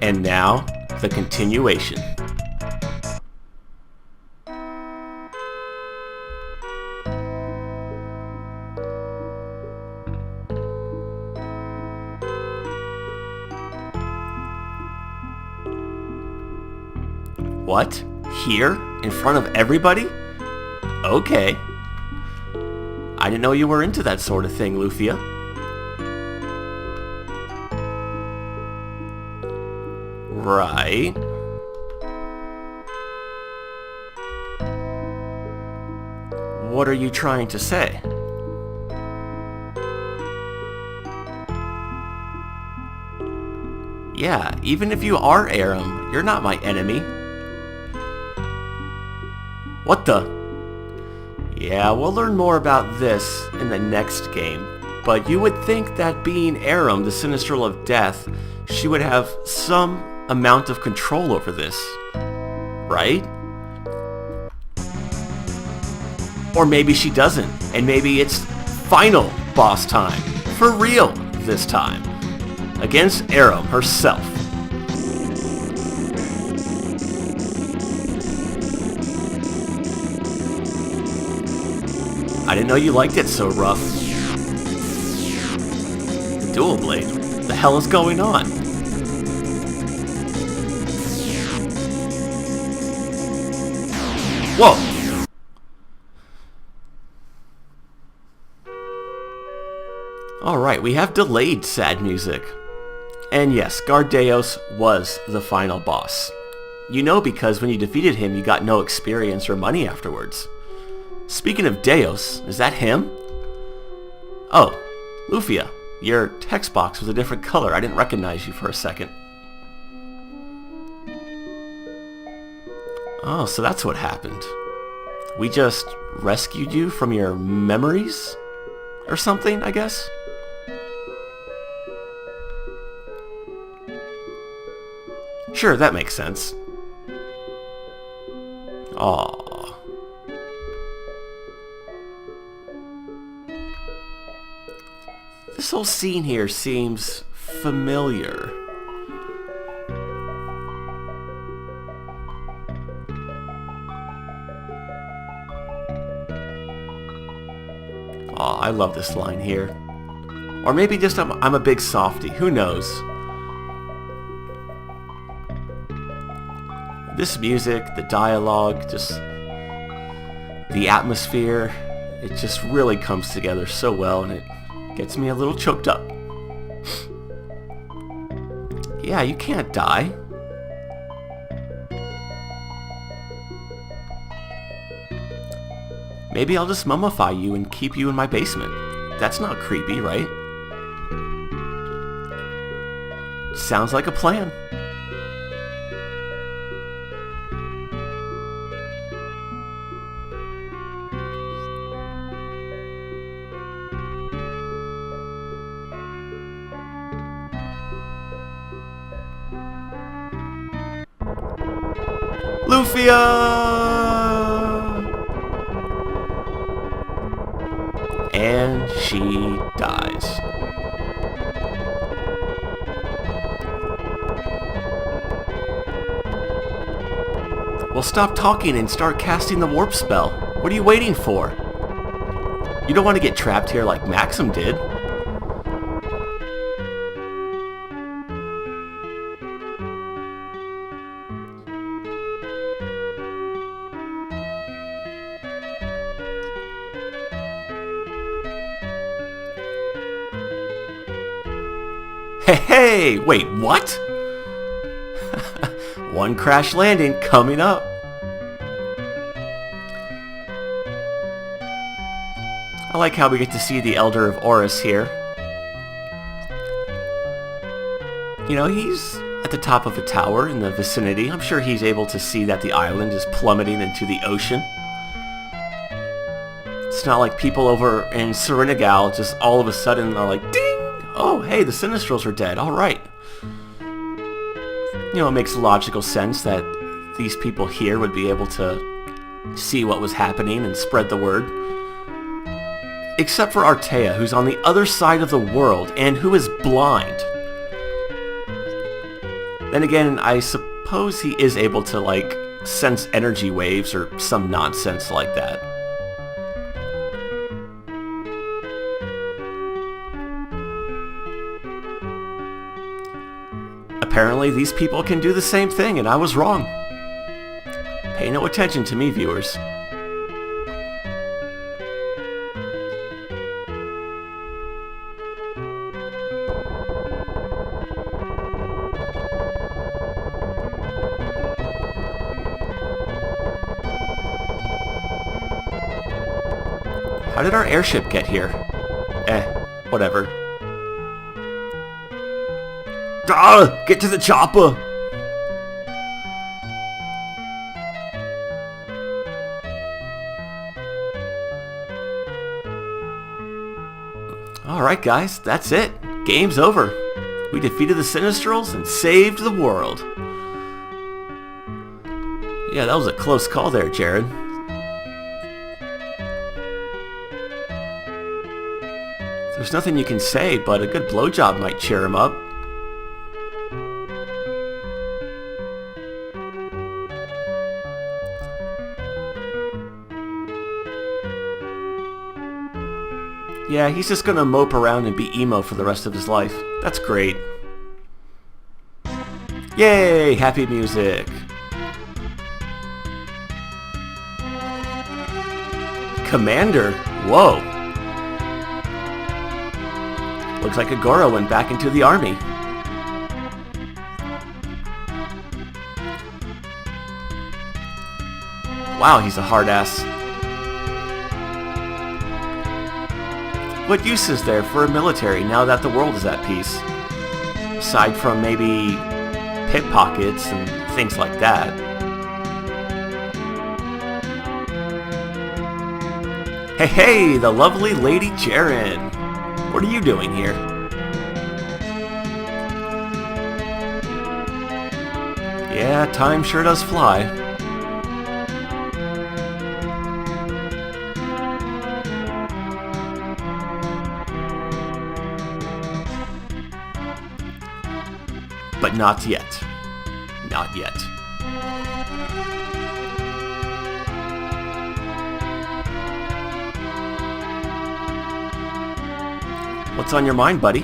And now, the continuation. What? Here? In front of everybody? Okay. I didn't know you were into that sort of thing, Lufia. Right. What are you trying to say? Yeah, even if you are Aram, you're not my enemy. What the? Yeah, we'll learn more about this in the next game, but you would think that being Aram, the Sinistral of Death, she would have some amount of control over this, right? Or maybe she doesn't, and maybe it's final boss time, for real this time, against Aram herself. I didn't know you liked it so rough. Dual Blade, what the hell is going on? Whoa! Alright, we have delayed sad music. And yes, Gardeos was the final boss. You know, because when you defeated him, you got no experience or money afterwards. Speaking of Deos, is that him? Oh, Lufia, your text box was a different color. I didn't recognize you for a second. Oh, so that's what happened. We just rescued you from your memories? Or something, I guess? Sure, that makes sense. Aww. This whole scene here seems familiar. Aw, I love this line here. Or maybe just I'm a big softie, who knows? This music, the dialogue, just the atmosphere, it just really comes together so well, and it gets me a little choked up. Yeah, you can't die. Maybe I'll just mummify you and keep you in my basement. That's not creepy, right? Sounds like a plan. Lufia! And she dies. Well, stop talking and start casting the warp spell. What are you waiting for? You don't want to get trapped here like Maxim did. Hey, wait, what? One crash landing coming up. I like how we get to see the Elder of Horus here. You know, he's at the top of a tower in the vicinity. I'm sure he's able to see that the island is plummeting into the ocean. It's not like people over in Serenagal just all of a sudden are like, ding! Oh, hey, the Sinistrals are dead. All right. You know, it makes logical sense that these people here would be able to see what was happening and spread the word. Except for Artea, who's on the other side of the world and who is blind. Then again, I suppose he is able to, like, sense energy waves or some nonsense like that. Apparently, these people can do the same thing, and I was wrong. Pay no attention to me, viewers. How did our airship get here? Whatever. Ah! Get to the chopper! Alright guys, that's it. Game's over. We defeated the Sinistrals and saved the world. Yeah, that was a close call there, Jared. There's nothing you can say, but a good blowjob might cheer him up. Yeah, he's just gonna mope around and be emo for the rest of his life. That's great. Yay! Happy music! Commander! Whoa! Looks like Agoro went back into the army. Wow, he's a hard ass. What use is there for a military now that the world is at peace? Aside from maybe pickpockets and things like that. Hey, hey, the lovely Lady Jaren. What are you doing here? Yeah, time sure does fly. But not yet. Not yet. What's on your mind, buddy?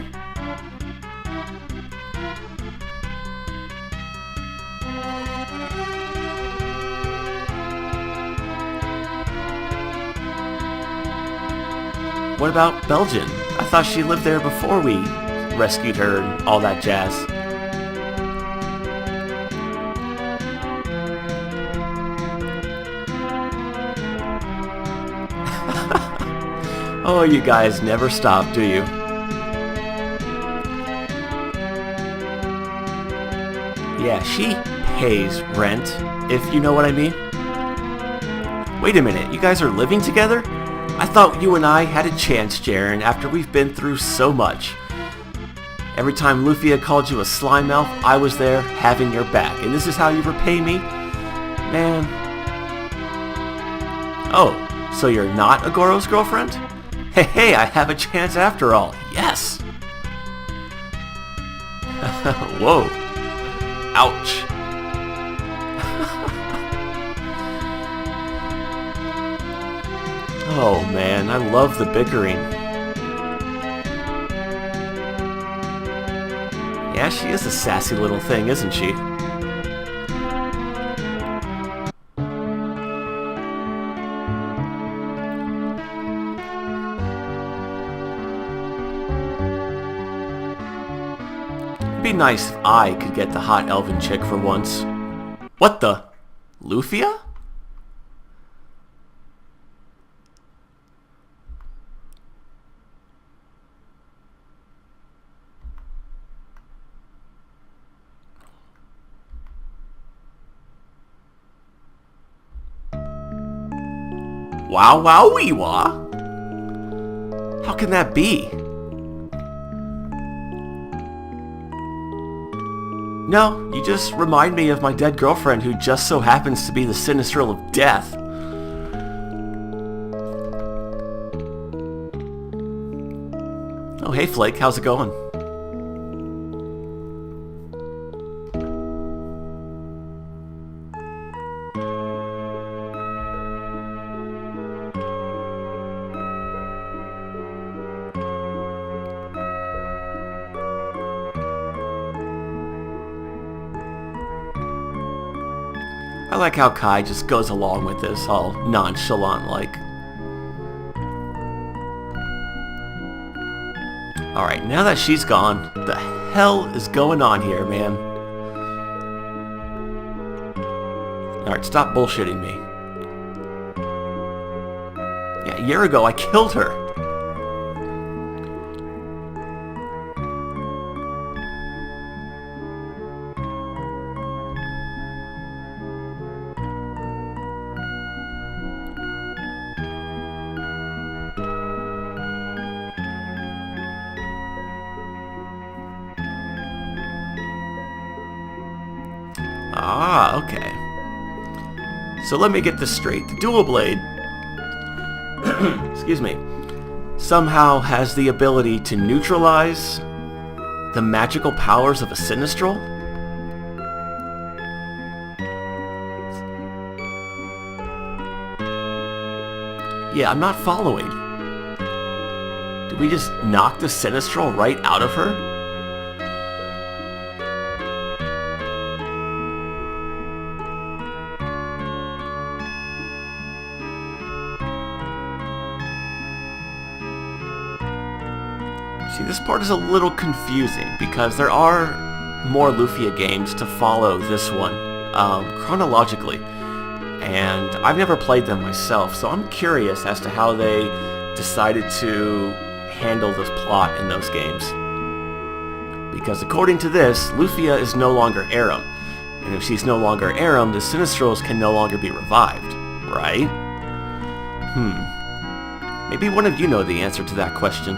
What about Belgian? I thought she lived there before we rescued her and all that jazz. Oh, you guys never stop, do you? Yeah, she pays rent, if you know what I mean. Wait a minute, you guys are living together? I thought you and I had a chance, Jaren, after we've been through so much. Every time Lufia called you a slime elf, I was there having your back. And this is how you repay me? Man. Oh, so you're not Agoro's girlfriend? Hey, hey, I have a chance after all. Yes! Whoa. Ouch. Oh man, I love the bickering. Yeah, she is a sassy little thing, isn't she? It'd be nice if I could get the hot elven chick for once. What the? Lufia? Wow, wow, wee wah. How can that be? No, you just remind me of my dead girlfriend who just so happens to be the Sinistral of Death. Oh, hey Flake, how's it going? I like how Kai just goes along with this, all nonchalant-like. Alright, now that she's gone, the hell is going on here, man? Alright, stop bullshitting me. Yeah, a year ago I killed her. Ah, okay. So let me get this straight. The dual blade, excuse me, somehow has the ability to neutralize the magical powers of a Sinistral? Yeah, I'm not following. Did we just knock the Sinistral right out of her? See, this part is a little confusing because there are more Lufia games to follow this one chronologically, and I've never played them myself, so I'm curious as to how they decided to handle this plot in those games. Because according to this, Lufia is no longer Aram, and if she's no longer Aram, the Sinistrals can no longer be revived, right? Maybe one of you know the answer to that question.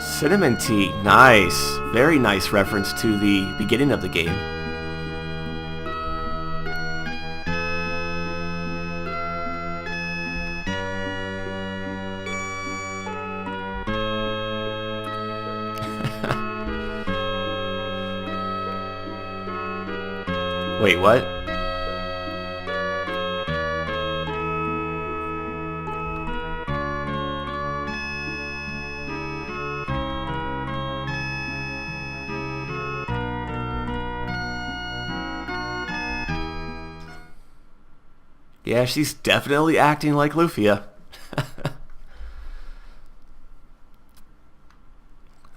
Cinnamon tea, nice. Very nice reference to the beginning of the game. Wait, what? Yeah, she's definitely acting like Lufia. I'm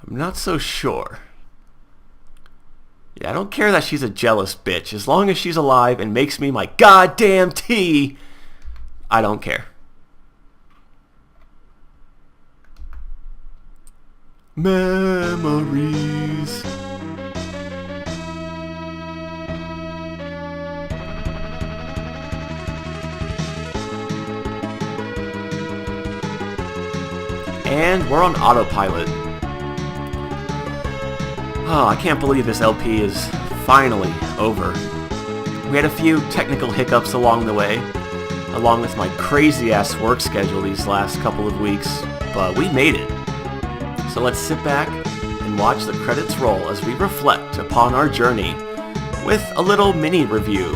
not so sure. Yeah, I don't care that she's a jealous bitch. As long as she's alive and makes me my goddamn tea, I don't care. Memories. And we're on autopilot. Oh, I can't believe this LP is finally over. We had a few technical hiccups along the way, along with my crazy-ass work schedule these last couple of weeks, but we made it. So let's sit back and watch the credits roll as we reflect upon our journey with a little mini review.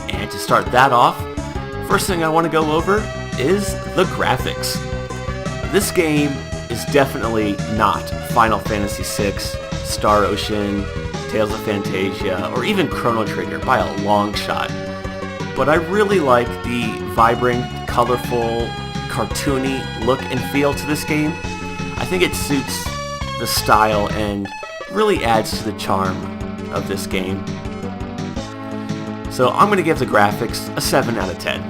And to start that off, first thing I want to go over is the graphics. This game is definitely not Final Fantasy VI, Star Ocean, Tales of Phantasia, or even Chrono Trigger by a long shot. But I really like the vibrant, colorful, cartoony look and feel to this game. I think it suits the style and really adds to the charm of this game. So I'm going to give the graphics a 7 out of 10.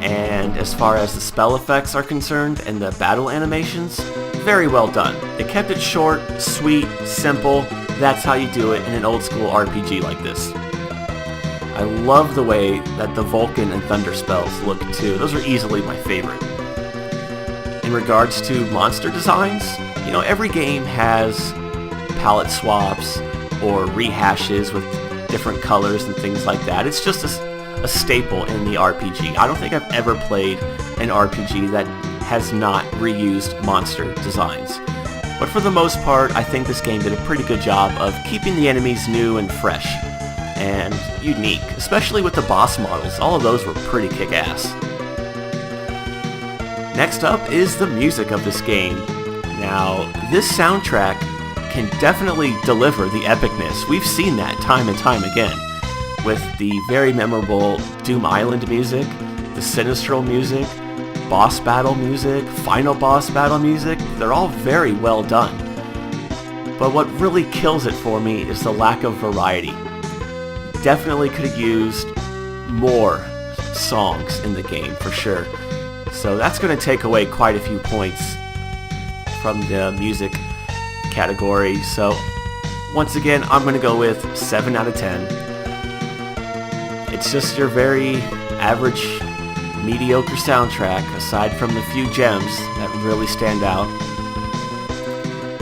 And as far as the spell effects are concerned and the battle animations, very well done. They kept it short, sweet, simple. That's how you do it in an old school RPG like this. I love the way that the Vulcan and Thunder spells look too. Those are easily my favorite. In regards to monster designs, you know, every game has palette swaps or rehashes with different colors and things like that. It's just a staple in the RPG. I don't think I've ever played an RPG that has not reused monster designs. But for the most part, I think this game did a pretty good job of keeping the enemies new and fresh. and unique, especially with the boss models. All of those were pretty kick-ass. Next up is the music of this game. Now, this soundtrack can definitely deliver the epicness. We've seen that time and time again with the very memorable Doom Island music, the Sinistral music, boss battle music, final boss battle music. They're all very well done. But what really kills it for me is the lack of variety. Definitely could have used more songs in the game for sure. So that's going to take away quite a few points from the music category. So once again, I'm going to go with 7 out of 10. It's just your very average, mediocre soundtrack, aside from the few gems that really stand out.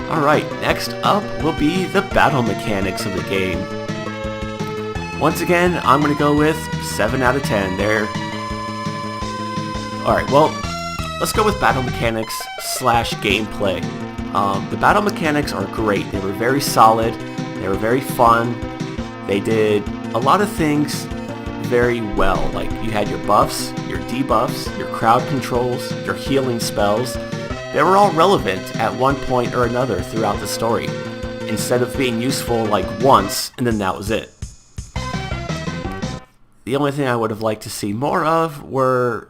Alright, next up will be the battle mechanics of the game. Once again, I'm going to go with 7 out of 10 there. Alright, well, let's go with battle mechanics slash gameplay. The battle mechanics are great. They were very solid. They were very fun. They did a lot of things very well. Like, you had your buffs, your debuffs, your crowd controls, your healing spells. They were all relevant at one point or another throughout the story, instead of being useful like once and then that was it. The only thing I would have liked to see more of were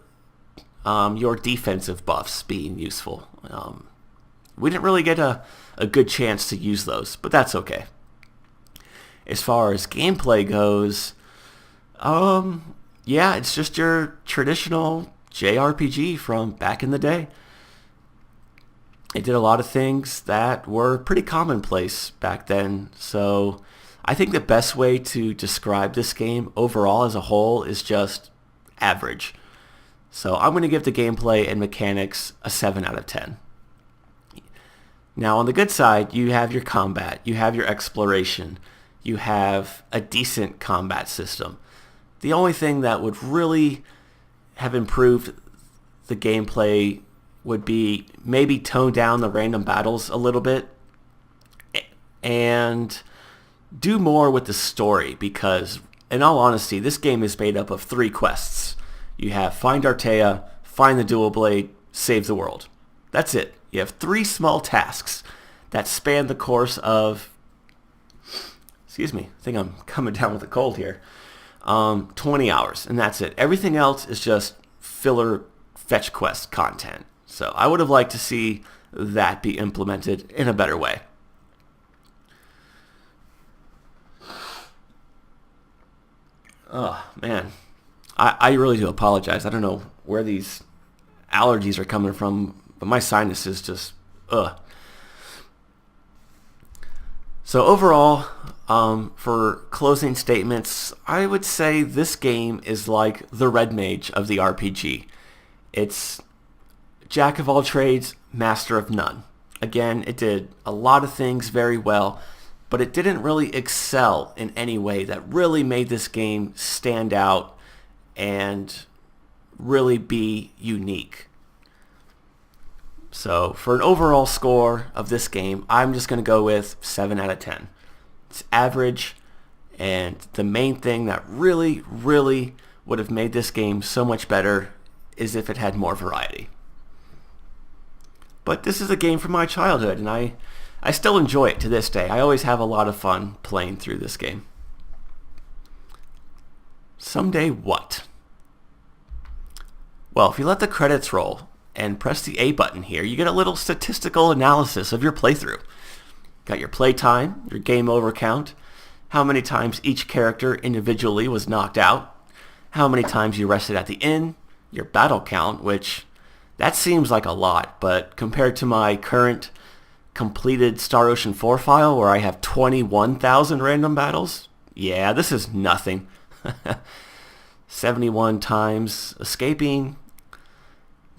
your defensive buffs being useful. We didn't really get a good chance to use those, but that's okay. As far as gameplay goes, yeah, it's just your traditional JRPG from back in the day. It did a lot of things that were pretty commonplace back then, so I think the best way to describe this game overall as a whole is just average. So I'm going to give the gameplay and mechanics a 7 out of 10. Now on the good side, you have your combat, you have your exploration, you have a decent combat system. The only thing that would really have improved the gameplay would be maybe tone down the random battles a little bit and do more with the story, because in all honesty, this game is made up of 3 quests. You have Find Artea, Find the Dual Blade, Save the World. That's it. You have 3 small tasks that span the course of, excuse me, I think I'm coming down with a cold here, 20 hours, and that's it. Everything else is just filler fetch quest content. So I would have liked to see that be implemented in a better way. Oh, man. I really do apologize. I don't know where these allergies are coming from, but my sinus is just, ugh. So overall, for closing statements, I would say this game is like the Red Mage of the RPG. It's Jack of all trades, master of none. Again, it did a lot of things very well, but it didn't really excel in any way that really made this game stand out and really be unique. So for an overall score of this game, I'm just going to go with 7 out of 10. It's average, and the main thing that really, really would have made this game so much better is if it had more variety. But this is a game from my childhood, and I still enjoy it to this day. I always have a lot of fun playing through this game. Someday what? Well, if you let the credits roll and press the A button here, you get a little statistical analysis of your playthrough. Got your playtime, your game over count, how many times each character individually was knocked out, how many times you rested at the inn, your battle count, which that seems like a lot, but compared to my current completed Star Ocean 4 file where I have 21,000 random battles, yeah, this is nothing. 71 times escaping,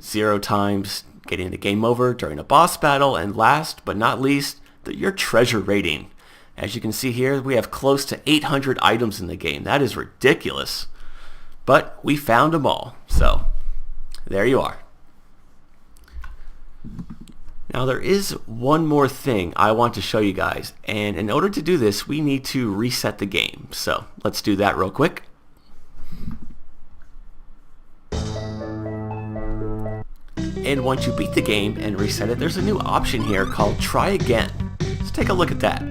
0 times getting the game over during a boss battle, and last but not least, your treasure rating. As you can see here, we have close to 800 items in the game. That is ridiculous. But we found them all, so there you are. Now there is one more thing I want to show you guys, and in order to do this we need to reset the game. So let's do that real quick. And once you beat the game and reset it, there's a new option here called Try Again. Let's take a look at that.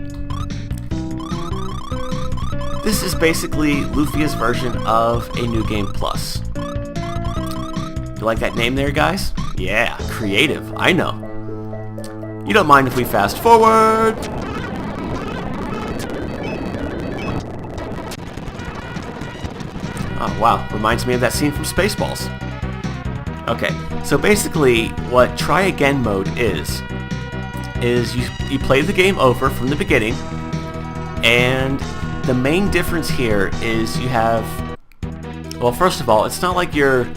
This is basically Lufia's version of a New Game Plus. You like that name there, guys? Yeah, creative, I know. You don't mind if we fast forward? Oh wow, reminds me of that scene from Spaceballs. Okay, so basically what Try Again mode is you play the game over from the beginning, and the main difference here is you have, well, first of all, it's not like your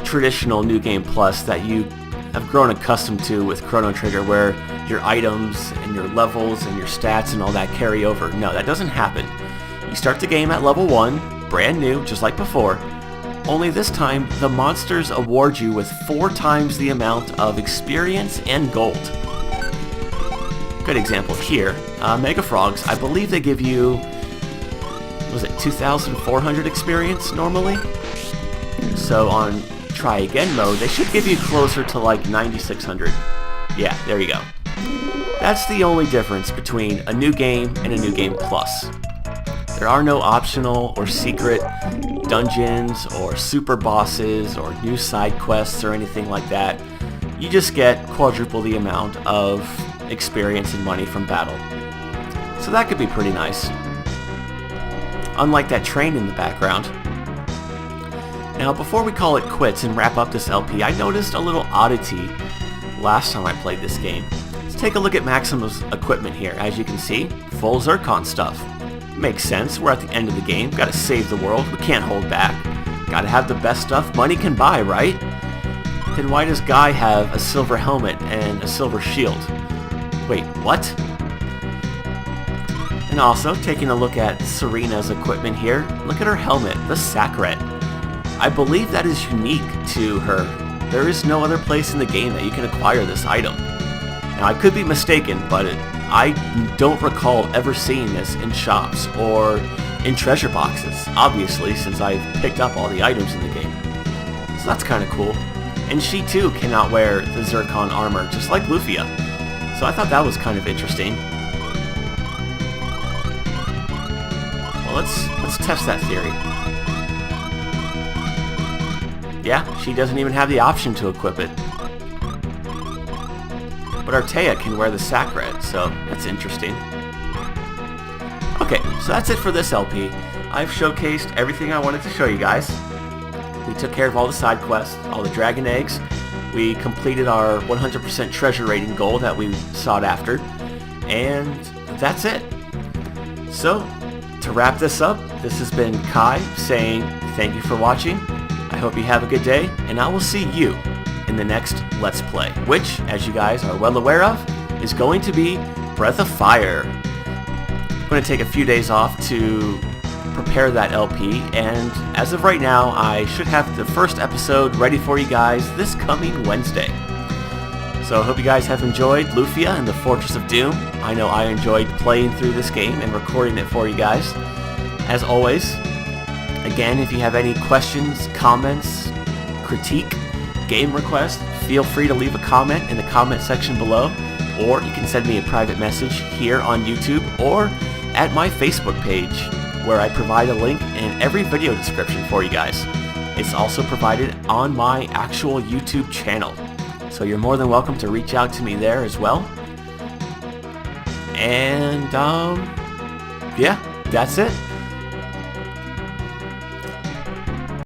traditional New Game Plus that you have grown accustomed to with Chrono Trigger, where your items and your levels and your stats and all that carry over. No, that doesn't happen. You start the game at level 1, brand new, just like before. Only this time, the monsters award you with 4 times the amount of experience and gold. Good example here, Mega Frogs, I believe they give you, was it 2,400 experience normally? So on Try Again mode, they should give you closer to like 9,600. Yeah, there you go. That's the only difference between a new game and a New Game Plus. There are no optional or secret dungeons or super bosses or new side quests or anything like that. You just get quadruple the amount of experience and money from battle. So that could be pretty nice. Unlike that train in the background. Now before we call it quits and wrap up this LP, I noticed a little oddity last time I played this game. Let's take a look at Maximum's equipment here. As you can see, full Zircon stuff. Makes sense, we're at the end of the game, gotta save the world, we can't hold back. Gotta have the best stuff money can buy, right? Then why does Guy have a silver helmet and a silver shield? Wait, what? And also, taking a look at Serena's equipment here, look at her helmet, the Sacret. I believe that is unique to her. There is no other place in the game that you can acquire this item. Now I could be mistaken, but I don't recall ever seeing this in shops or in treasure boxes, obviously, since I've picked up all the items in the game. So that's kind of cool. And she too cannot wear the Zircon armor, just like Lufia. So I thought that was kind of interesting. Well, let's test that theory. Yeah, she doesn't even have the option to equip it. But Artea can wear the Sacret, so that's interesting. Okay, so that's it for this LP. I've showcased everything I wanted to show you guys. We took care of all the side quests, all the dragon eggs. We completed our 100% treasure rating goal that we sought after. And that's it. So, to wrap this up, this has been Kai saying thank you for watching. I hope you have a good day, and I will see you in the next Let's Play, which, as you guys are well aware of, is going to be Breath of Fire. I'm going to take a few days off to prepare that LP, and as of right now, I should have the first episode ready for you guys this coming Wednesday. So I hope you guys have enjoyed Lufia and the Fortress of Doom. I know I enjoyed playing through this game and recording it for you guys. As always, again, if you have any questions, comments, critique, game request, feel free to leave a comment in the comment section below, or you can send me a private message here on YouTube or at my Facebook page, where I provide a link in every video description for you guys. It's also provided on my actual YouTube channel, so you're more than welcome to reach out to me there as well. And yeah, that's it.